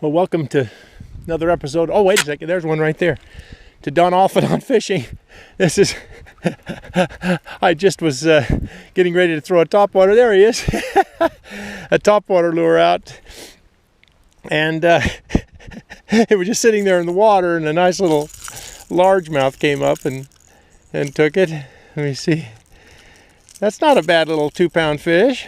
Well, welcome to another episode. Oh, wait a second. There's one right there. To Don Allphin on fishing. This is... I just was getting ready to throw a topwater. There he is. A topwater lure out. And it was just sitting there in the water, and a nice little largemouth came up and took it. Let me see. That's not a bad little 2-pound fish.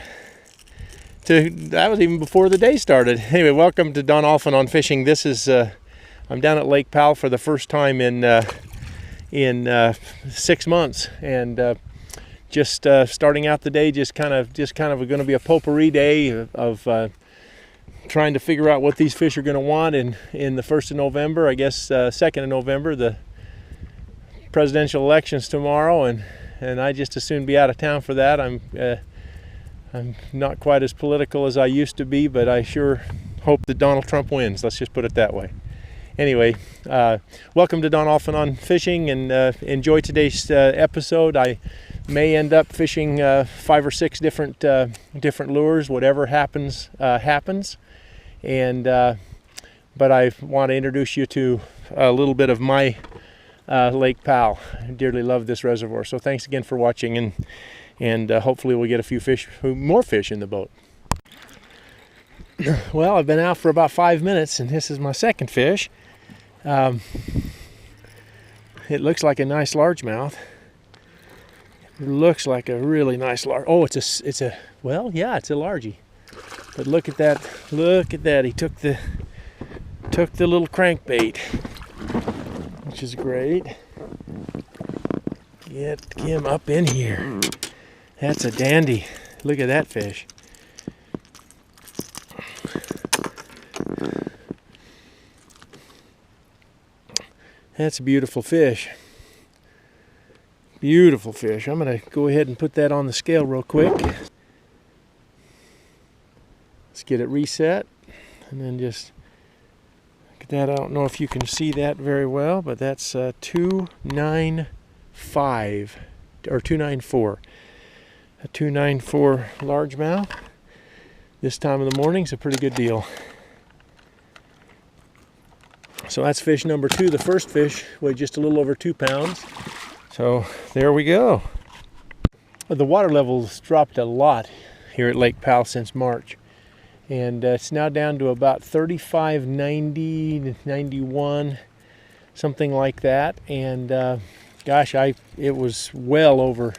That was even before the day started. Anyway, welcome to Don Allphin on fishing. This is I'm down at Lake Powell for the first time in 6 months, and just starting out the day, just kind of going to be a potpourri day of trying to figure out what these fish are going to want in the 1st of November. I guess 2nd of November, the presidential election's tomorrow, and I just as soon be out of town for that. I'm not quite as political as I used to be, but I sure hope that Donald Trump wins. Let's just put it that way. Anyway, welcome to Don Allphin on fishing, and enjoy today's episode. I may end up fishing 5 or 6 different lures. Whatever happens, happens. And but I want to introduce you to a little bit of my Lake Powell. I dearly love this reservoir. So thanks again for watching, and hopefully we'll get a few more fish in the boat. Well, I've been out for about 5 minutes, and this is my second fish. It looks like a nice largemouth. It looks like a really nice large. Oh, well, yeah, it's a largie. But look at that! Look at that! He took the little crankbait, which is great. Get him up in here. That's a dandy. Look at that fish. That's a beautiful fish. Beautiful fish. I'm going to go ahead and put that on the scale real quick. Let's get it reset. And then just look at that. I don't know if you can see that very well, but that's 295 or 294. A 294 largemouth. This time of the morning is a pretty good deal. So that's fish number 2. The first fish weighed just a little over 2 pounds. So there we go. The water levels dropped a lot here at Lake Powell since March. And it's now down to about 35, 90, 91, something like that. And gosh, it was well over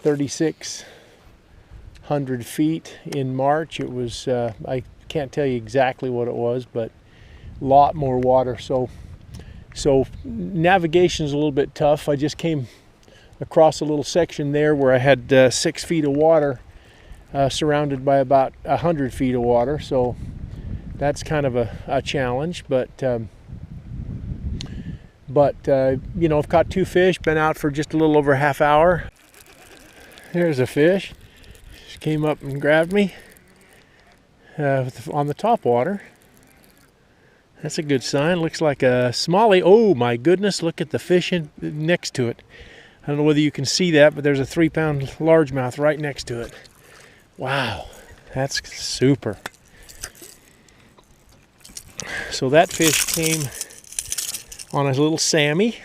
3,600 feet in March. It was, I can't tell you exactly what it was, but lot more water, so navigation's a little bit tough. I just came across a little section there where I had 6 feet of water surrounded by about 100 feet of water, so that's kind of a challenge, but you know, I've caught 2 fish, been out for just a little over a half hour. There's a fish. Just came up and grabbed me on the topwater. That's a good sign. Looks like a smallie. Oh my goodness, look at the fish next to it. I don't know whether you can see that, but there's a 3-pound largemouth right next to it. Wow, that's super. So that fish came on a little Sammy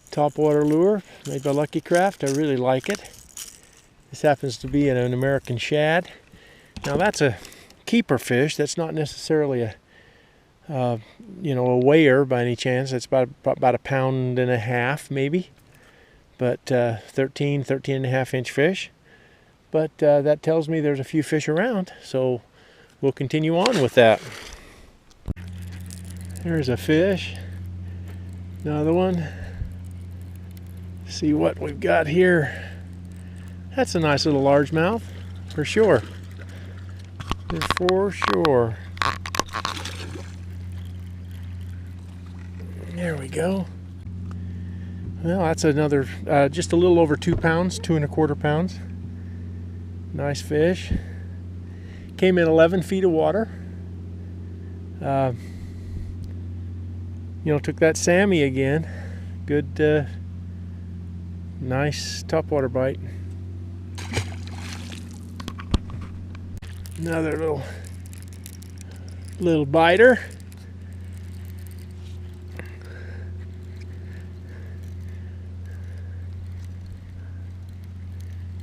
topwater lure made by Lucky Craft. I really like it. This happens to be an American shad. Now that's a keeper fish. That's not necessarily a you know, a weigher by any chance. It's about 1.5 pounds maybe, but 13 and a half inch fish. But that tells me there's a few fish around, so we'll continue on with that. There's a fish, another one. See what we've got here. That's a nice little largemouth, for sure. For sure. There we go. Well, that's another, just a little over 2 pounds, 2¼ pounds. Nice fish. Came in 11 feet of water. You know, took that Sammy again. Good, nice topwater bite. Another little Little biter.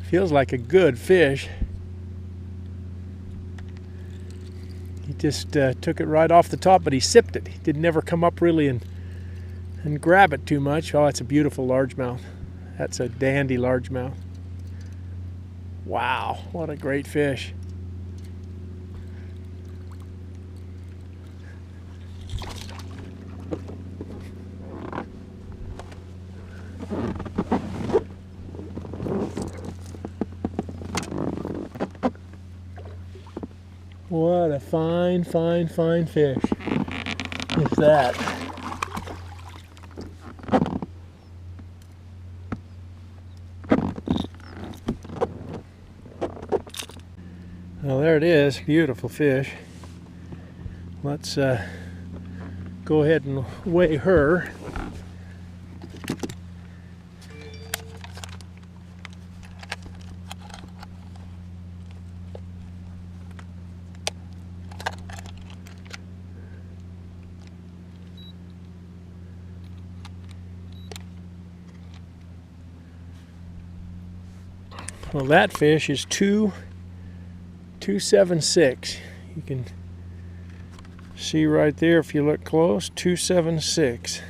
Feels like a good fish. He just took it right off the top, but he sipped it. He did never come up really and grab it too much. Oh, that's a beautiful largemouth. That's a dandy largemouth. Wow, what a great fish. What a fine, fine, fine fish is that. Well, there it is. Beautiful fish. Let's go ahead and weigh her. Well, that fish is 276. You can see right there if you look close, 276.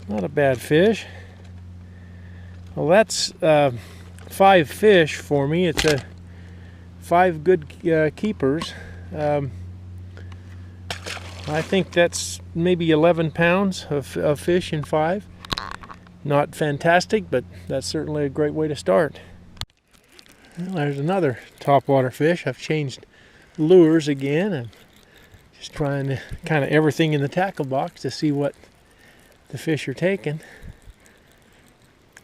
Not a bad fish. Well, that's 5 fish for me. It's 5 good keepers. I think that's maybe 11 pounds of fish in 5. Not fantastic, but that's certainly a great way to start. Well, there's another topwater fish. I've changed lures again. I'm just trying to kind of everything in the tackle box to see what the fish are taking.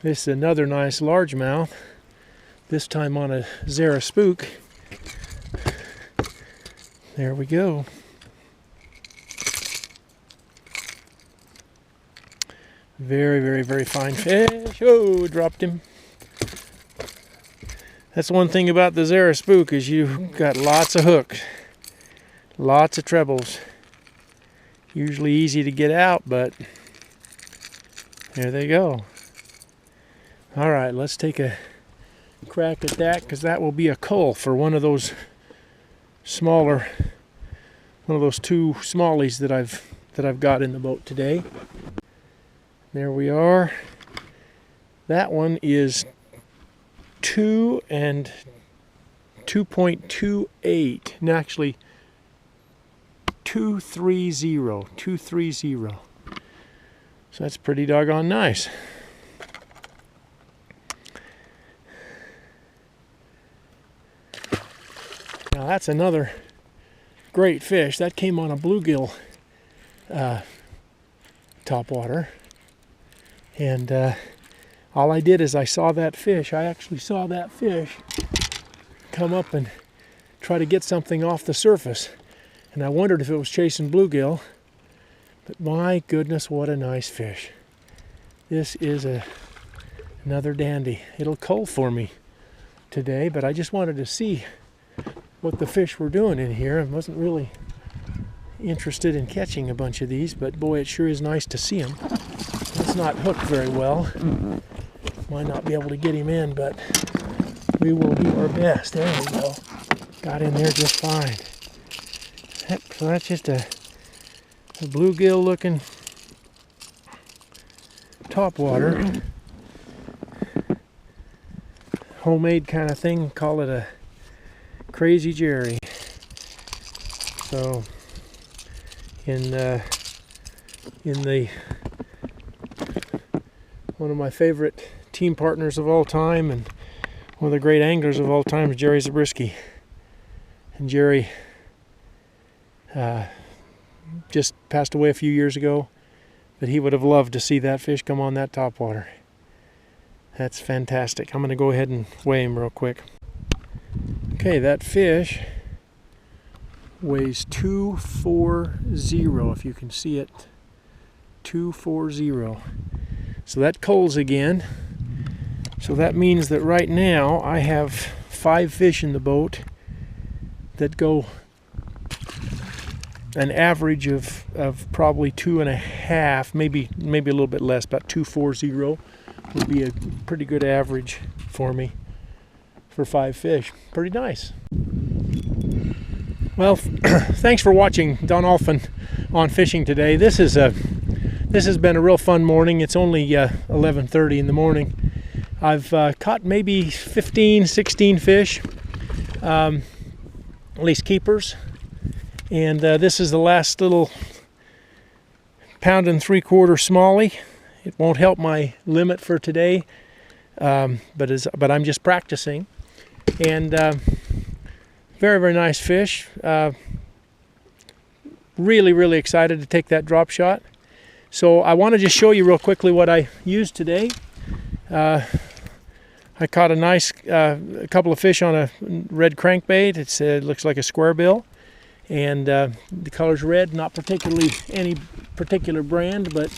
This is another nice largemouth, this time on a Zara Spook. There we go. Very, very, very fine fish. Oh, dropped him. That's one thing about the Zara Spook is you've got lots of hooks, lots of trebles. Usually easy to get out, but there they go. All right, let's take a crack at that, because that will be a cull for one of those smaller, one of those 2 smallies that I've got in the boat today. There we are. That one is 2 and 2.28. And actually 230. So that's pretty doggone nice. Now that's another great fish. That came on a bluegill topwater. And all I did is I saw that fish. I actually saw that fish come up and try to get something off the surface. And I wondered if it was chasing bluegill. But my goodness, what a nice fish. This is another dandy. It'll cull for me today, but I just wanted to see what the fish were doing in here. I wasn't really interested in catching a bunch of these, but boy, it sure is nice to see them. It's not hooked very well. Might not be able to get him in, but we will do our best. There we go. Got in there just fine. So that's just a bluegill looking topwater. Homemade kind of thing. Call it a Crazy Jerry. So in the one of my favorite team partners of all time and one of the great anglers of all time is Jerry Zabriskie. And Jerry just passed away a few years ago, but he would have loved to see that fish come on that topwater. That's fantastic. I'm going to go ahead and weigh him real quick. Okay, that fish weighs 240, if you can see it. 240. So that culls again. So that means that right now I have 5 fish in the boat that go an average of probably 2.5, maybe a little bit less, about 240 would be a pretty good average for me for 5 fish. Pretty nice. Well, thanks for watching Don Allphin on fishing today. This has been a real fun morning. It's only 11:30 in the morning. I've caught maybe 15, 16 fish, at least keepers. And this is the last little 1 3/4 smallie. It won't help my limit for today, but I'm just practicing. And very, very nice fish. Really excited to take that drop shot. So I want to just show you real quickly what I used today. I caught a nice couple of fish on a red crankbait. It looks like a square bill, and the color's red. Not particularly any particular brand, but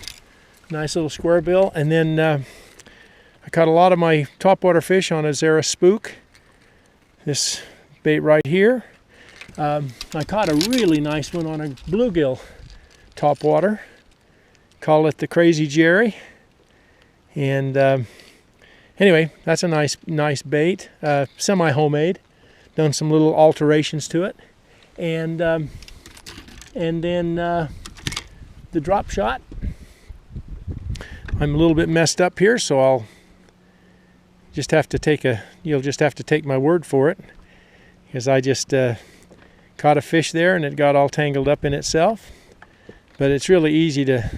nice little square bill. And then I caught a lot of my topwater fish on a Zara Spook. This bait right here. I caught a really nice one on a bluegill topwater. Call it the Crazy Jerry. And anyway, that's a nice bait, semi-homemade. Done some little alterations to it, and then the drop shot. I'm a little bit messed up here, so I'll just have to you'll just have to take my word for it, because I just caught a fish there and it got all tangled up in itself. But it's really easy to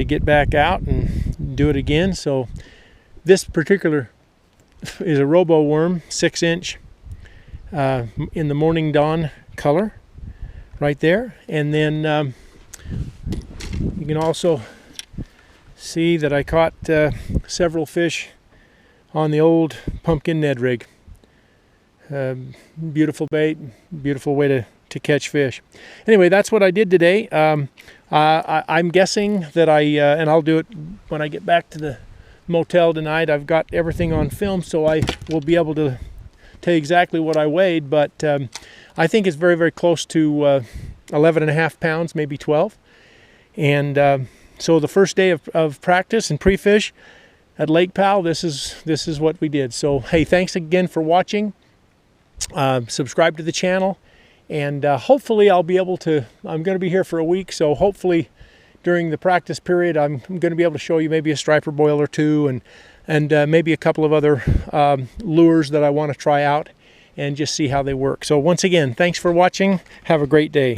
get back out and do it again. So this particular is a robo worm, 6-inch, in the morning dawn color right there. And then you can also see that I caught several fish on the old pumpkin Ned Rig. Beautiful bait, beautiful way to catch fish. Anyway, that's what I did today. I'm guessing that and I'll do it when I get back to the motel tonight. I've got everything on film, so I will be able to tell you exactly what I weighed, but I think it's very, very close to 11.5 pounds, maybe 12. And so the first day of practice and pre-fish at Lake Powell, this is what we did. So hey, thanks again for watching. Subscribe to the channel, and hopefully I'll be able to, I'm going to be here for a week, so hopefully during the practice period I'm going to be able to show you maybe a striper boil or two, and maybe a couple of other lures that I want to try out and just see how they work. So once again, thanks for watching. Have a great day.